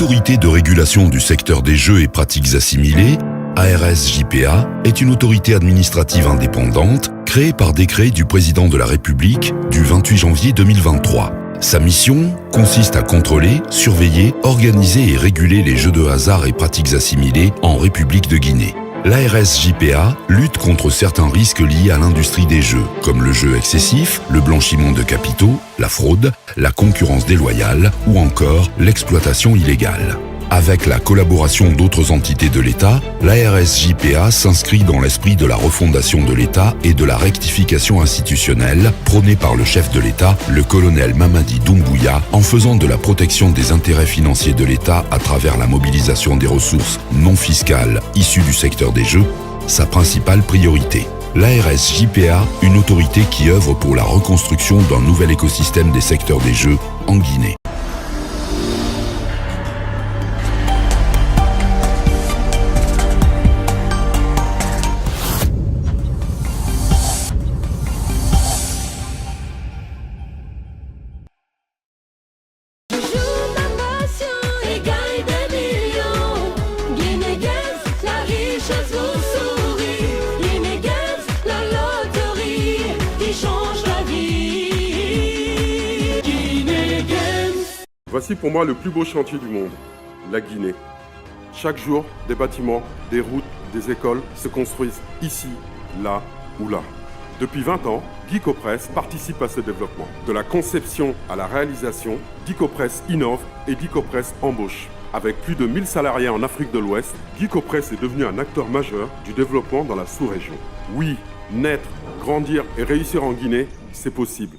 L'autorité de régulation du secteur des jeux et pratiques assimilées, ARS-JPA, est une autorité administrative indépendante créée par décret du président de la République du 28 janvier 2023. Sa mission consiste à contrôler, surveiller, organiser et réguler les jeux de hasard et pratiques assimilées en République de Guinée. L'ARS-JPA lutte contre certains risques liés à l'industrie des jeux, comme le jeu excessif, le blanchiment de capitaux, la fraude, la concurrence déloyale ou encore l'exploitation illégale. Avec la collaboration d'autres entités de l'État, l'ARS-JPA s'inscrit dans l'esprit de la refondation de l'État et de la rectification institutionnelle prônée par le chef de l'État, le colonel Mamadi Doumbouya, en faisant de la protection des intérêts financiers de l'État à travers la mobilisation des ressources non fiscales issues du secteur des jeux, sa principale priorité. L'ARS-JPA, une autorité qui œuvre pour la reconstruction d'un nouvel écosystème des secteurs des jeux en Guinée. Voici pour moi le plus beau chantier du monde, la Guinée. Chaque jour, des bâtiments, des routes, des écoles se construisent ici, là ou là. Depuis 20 ans, Guicopress participe à ce développement. De la conception à la réalisation, Guicopress innove et Guicopress embauche. Avec plus de 1000 salariés en Afrique de l'Ouest, Guicopress est devenu un acteur majeur du développement dans la sous-région. Oui, naître, grandir et réussir en Guinée, c'est possible.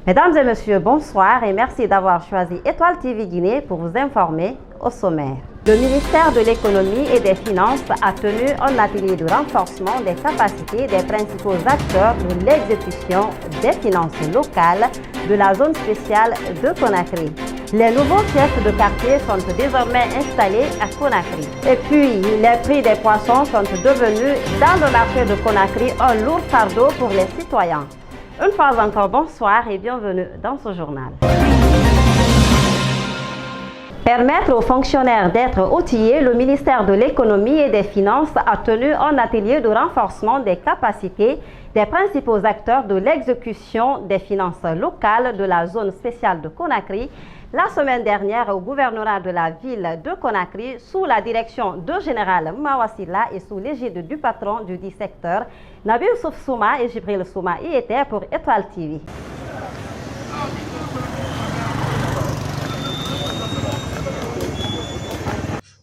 Mesdames et messieurs, bonsoir et merci d'avoir choisi Étoile TV Guinée pour vous informer au sommaire. Le ministère de l'Économie et des Finances a tenu un atelier de renforcement des capacités des principaux acteurs de l'exécution des finances locales de la zone spéciale de Conakry. Les nouveaux chefs de quartier sont désormais installés à Conakry. Et puis, les prix des poissons sont devenus dans le marché de Conakry un lourd fardeau pour les citoyens. Une fois encore, bonsoir et bienvenue dans ce journal. Permettre aux fonctionnaires d'être outillés, le ministère de l'Économie et des Finances a tenu un atelier de renforcement des capacités des principaux acteurs de l'exécution des finances locales de la zone spéciale de Conakry la semaine dernière au gouvernorat de la ville de Conakry sous la direction de général Mawasila et sous l'égide du patron du dit secteur, Nabil Souma et Jibril Souma y étaient pour Étoile TV.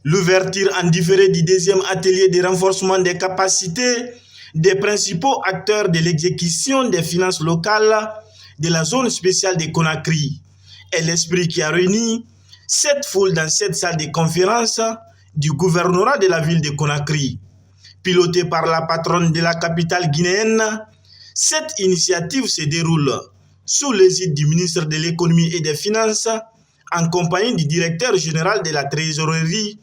L'ouverture en différé du deuxième atelier de renforcement des capacités des principaux acteurs de l'exécution des finances locales de la zone spéciale de Conakry est l'esprit qui a réuni cette foule dans cette salle de conférence du gouvernorat de la ville de Conakry. Pilotée par la patronne de la capitale guinéenne, cette initiative se déroule sous l'égide du ministre de l'Économie et des Finances en compagnie du directeur général de la trésorerie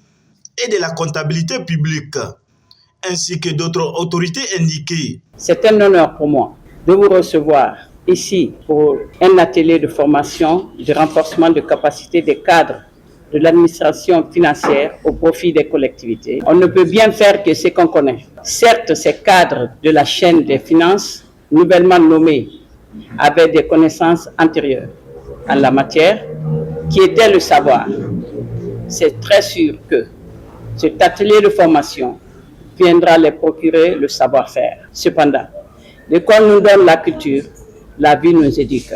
et de la comptabilité publique, ainsi que d'autres autorités indiquées. C'est un honneur pour moi de vous recevoir ici pour un atelier de formation de renforcement de capacité des cadres de l'administration financière au profit des collectivités. On ne peut bien faire que ce qu'on connaît. Certes, ces cadres de la chaîne des finances, nouvellement nommés, avaient des connaissances antérieures en la matière, qui était le savoir. C'est très sûr que cet atelier de formation viendra les procurer le savoir-faire. Cependant, l'école nous donne la culture, la vie nous éduque.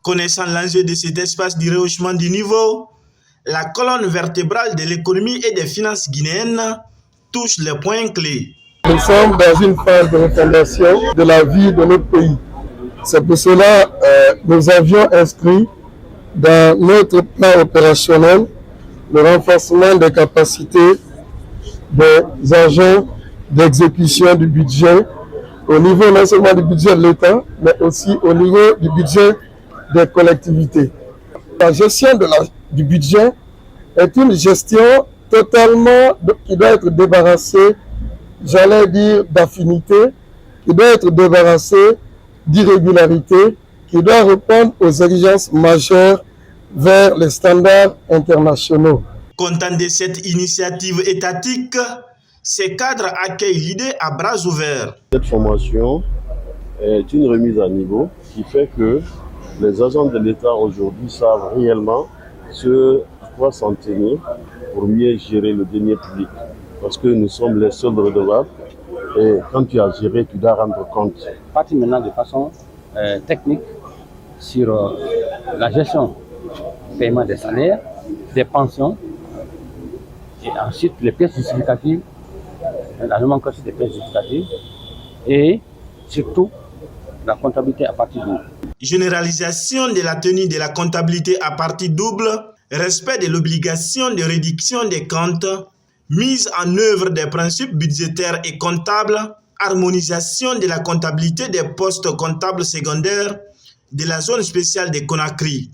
Connaissant l'enjeu de cet espace du rehaussement du niveau, la colonne vertébrale de l'économie et des finances guinéennes touche les points clés. Nous sommes dans une phase de refondation de la vie de notre pays. C'est pour cela que nous avions inscrit dans notre plan opérationnel le renforcement des capacités des agents d'exécution du budget, au niveau non seulement du budget de l'État, mais aussi au niveau du budget des collectivités. La gestion du budget est une gestion totalement qui doit être débarrassée, j'allais dire, d'affinité, qui doit être débarrassée d'irrégularité, qui doit répondre aux exigences majeures vers les standards internationaux. Content de cette initiative étatique, ces cadres accueillent l'idée à bras ouverts. Cette formation est une remise à niveau qui fait que les agents de l'État aujourd'hui savent réellement ce à quoi s'en tenir pour mieux gérer le denier public. Parce que nous sommes les seuls redevables et quand tu as géré, tu dois rendre compte. Partie maintenant de façon technique sur la gestion du paiement des salaires, des pensions et ensuite les pièces justificatives, largement encore des pièces justificatives et surtout la comptabilité à partie double. Généralisation de la tenue de la comptabilité à partie double, respect de l'obligation de réduction des comptes, mise en œuvre des principes budgétaires et comptables, harmonisation de la comptabilité des postes comptables secondaires de la zone spéciale de Conakry.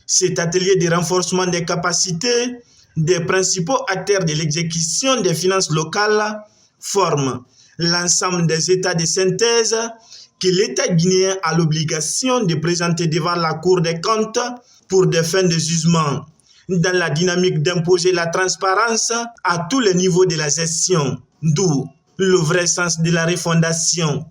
Cet atelier de renforcement des capacités des principaux acteurs de l'exécution des finances locales forme l'ensemble des états de synthèse que l'État guinéen a l'obligation de présenter devant la Cour des comptes pour des fins de jugement, dans la dynamique d'imposer la transparence à tous les niveaux de la gestion, d'où le vrai sens de la refondation.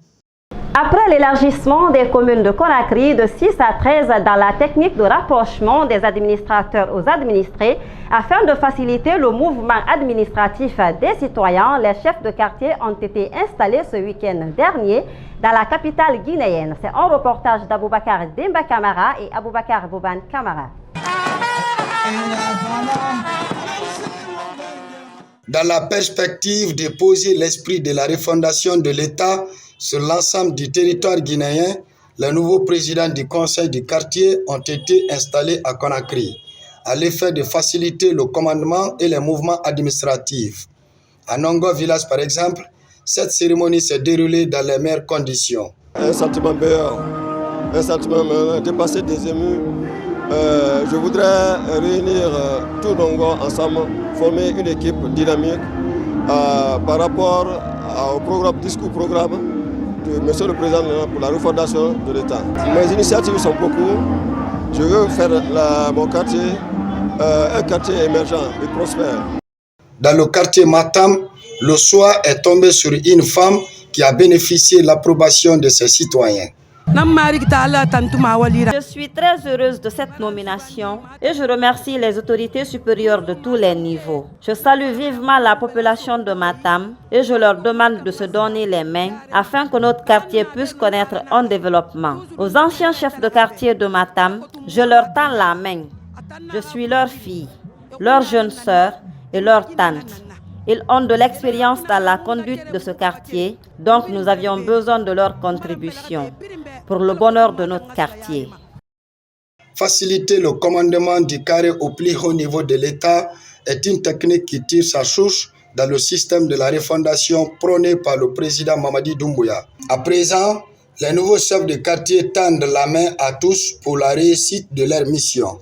Après l'élargissement des communes de Conakry de 6 à 13 dans la technique de rapprochement des administrateurs aux administrés, afin de faciliter le mouvement administratif des citoyens, les chefs de quartier ont été installés ce week-end dernier dans la capitale guinéenne. C'est un reportage d'Aboubacar Demba Camara et Aboubacar Bouban Camara. Dans la perspective de poser l'esprit de la refondation de l'État sur l'ensemble du territoire guinéen, les nouveaux présidents du conseil du quartier ont été installés à Conakry, à l'effet de faciliter le commandement et les mouvements administratifs. À Nongo Village, par exemple, cette cérémonie s'est déroulée dans les meilleures conditions. Un sentiment meilleur, un sentiment dépassé des émus. Je voudrais réunir tout Nongo ensemble, former une équipe dynamique par rapport au programme, discours-programme de M. le Président pour la refondation de l'État. Mes initiatives sont beaucoup. Je veux faire mon quartier un quartier émergent et prospère. Dans le quartier Matam, le soir est tombé sur une femme qui a bénéficié de l'approbation de ses citoyens. Je suis très heureuse de cette nomination et je remercie les autorités supérieures de tous les niveaux. Je salue vivement la population de Matam et je leur demande de se donner les mains afin que notre quartier puisse connaître un développement. Aux anciens chefs de quartier de Matam, je leur tends la main. Je suis leur fille, leur jeune sœur et leur tante. Ils ont de l'expérience dans la conduite de ce quartier, donc nous avions besoin de leur contribution pour le bonheur de notre quartier. Faciliter le commandement du carré au plus haut niveau de l'État est une technique qui tire sa source dans le système de la refondation prôné par le président Mamadi Doumbouya. À présent, les nouveaux chefs de quartier tendent la main à tous pour la réussite de leur mission.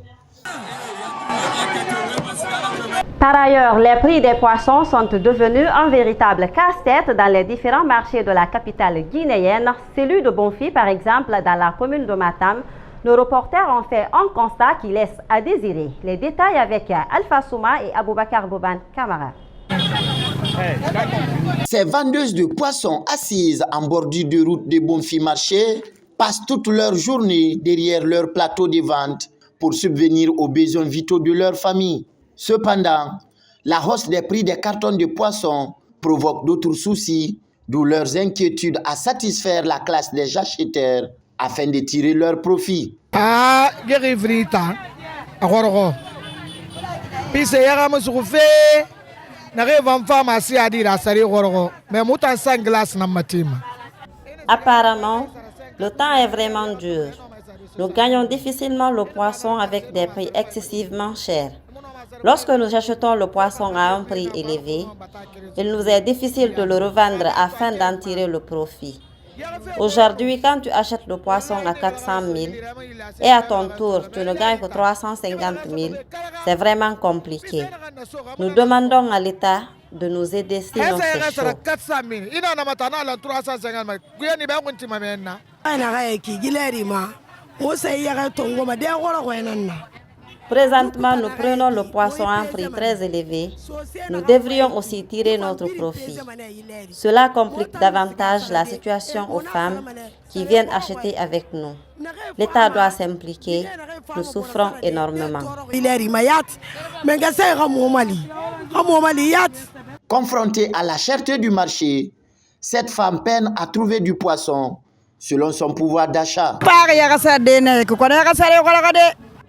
Par ailleurs, les prix des poissons sont devenus un véritable casse-tête dans les différents marchés de la capitale guinéenne. Celui de Bonfi, par exemple, dans la commune de Matam, nos reporters ont fait un constat qui laisse à désirer. Les détails avec Alpha Souma et Aboubacar Bouban Camara. Ces vendeuses de poissons assises en bordure de route de Bonfi Marché passent toute leur journée derrière leur plateau de vente pour subvenir aux besoins vitaux de leur famille. Cependant, la hausse des prix des cartons de poissons provoque d'autres soucis, d'où leurs inquiétudes à satisfaire la classe des acheteurs afin de tirer leur profit. Apparemment, le temps est vraiment dur. Nous gagnons difficilement le poisson avec des prix excessivement chers. Lorsque nous achetons le poisson à un prix élevé, il nous est difficile de le revendre afin d'en tirer le profit. Aujourd'hui, quand tu achètes le poisson à 400 000 et à ton tour, tu ne gagnes que 350 000, c'est vraiment compliqué. Nous demandons à l'État de nous aider si nous c'est chaud. Présentement, nous prenons le poisson à un prix très élevé. Nous devrions aussi tirer notre profit. Cela complique davantage la situation aux femmes qui viennent acheter avec nous. L'État doit s'impliquer. Nous souffrons énormément. Confrontée à la cherté du marché, cette femme peine à trouver du poisson selon son pouvoir d'achat.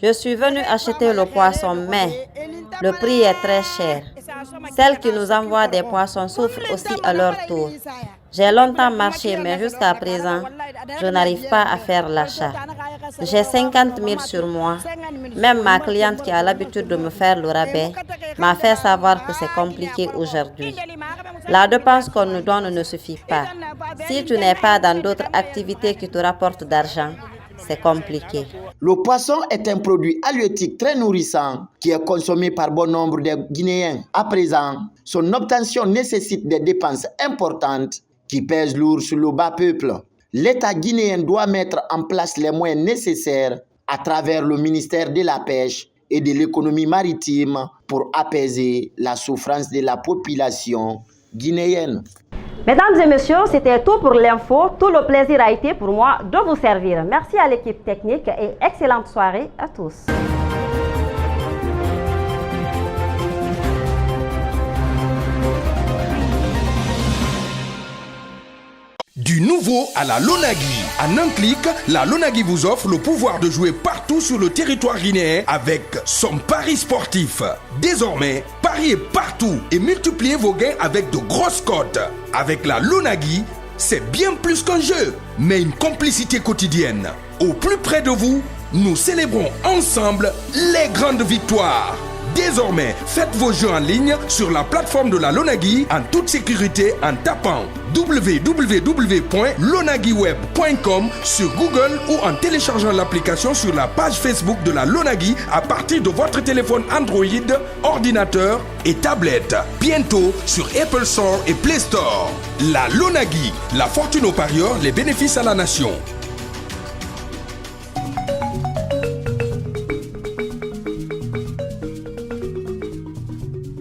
Je suis venue acheter le poisson, mais le prix est très cher. Celles qui nous envoient des poissons souffrent aussi à leur tour. J'ai longtemps marché, mais jusqu'à présent, je n'arrive pas à faire l'achat. J'ai 50 000 sur moi. Même ma cliente qui a l'habitude de me faire le rabais m'a fait savoir que c'est compliqué aujourd'hui. La dépense qu'on nous donne ne suffit pas. Si tu n'es pas dans d'autres activités qui te rapportent d'argent, c'est compliqué. Le poisson est un produit halieutique très nourrissant qui est consommé par bon nombre de Guinéens. À présent, son obtention nécessite des dépenses importantes qui pèsent lourd sur le bas peuple. L'État guinéen doit mettre en place les moyens nécessaires à travers le ministère de la Pêche et de l'économie maritime pour apaiser la souffrance de la population guinéenne. Mesdames et messieurs, c'était tout pour l'info. Tout le plaisir a été pour moi de vous servir. Merci à l'équipe technique et excellente soirée à tous. Du nouveau à la Lonagui. En un clic, la Lonagui vous offre le pouvoir de jouer partout sur le territoire guinéen avec son pari sportif. Désormais, pariez partout et multipliez vos gains avec de grosses cotes. Avec la Lonagui, c'est bien plus qu'un jeu, mais une complicité quotidienne. Au plus près de vous, nous célébrons ensemble les grandes victoires. Désormais, faites vos jeux en ligne sur la plateforme de la Lonagui en toute sécurité en tapant www.lonaguiweb.com sur Google ou en téléchargeant l'application sur la page Facebook de la Lonagui à partir de votre téléphone Android, ordinateur et tablette. Bientôt sur Apple Store et Play Store. La Lonagui, la fortune aux parieurs, les bénéfices à la nation.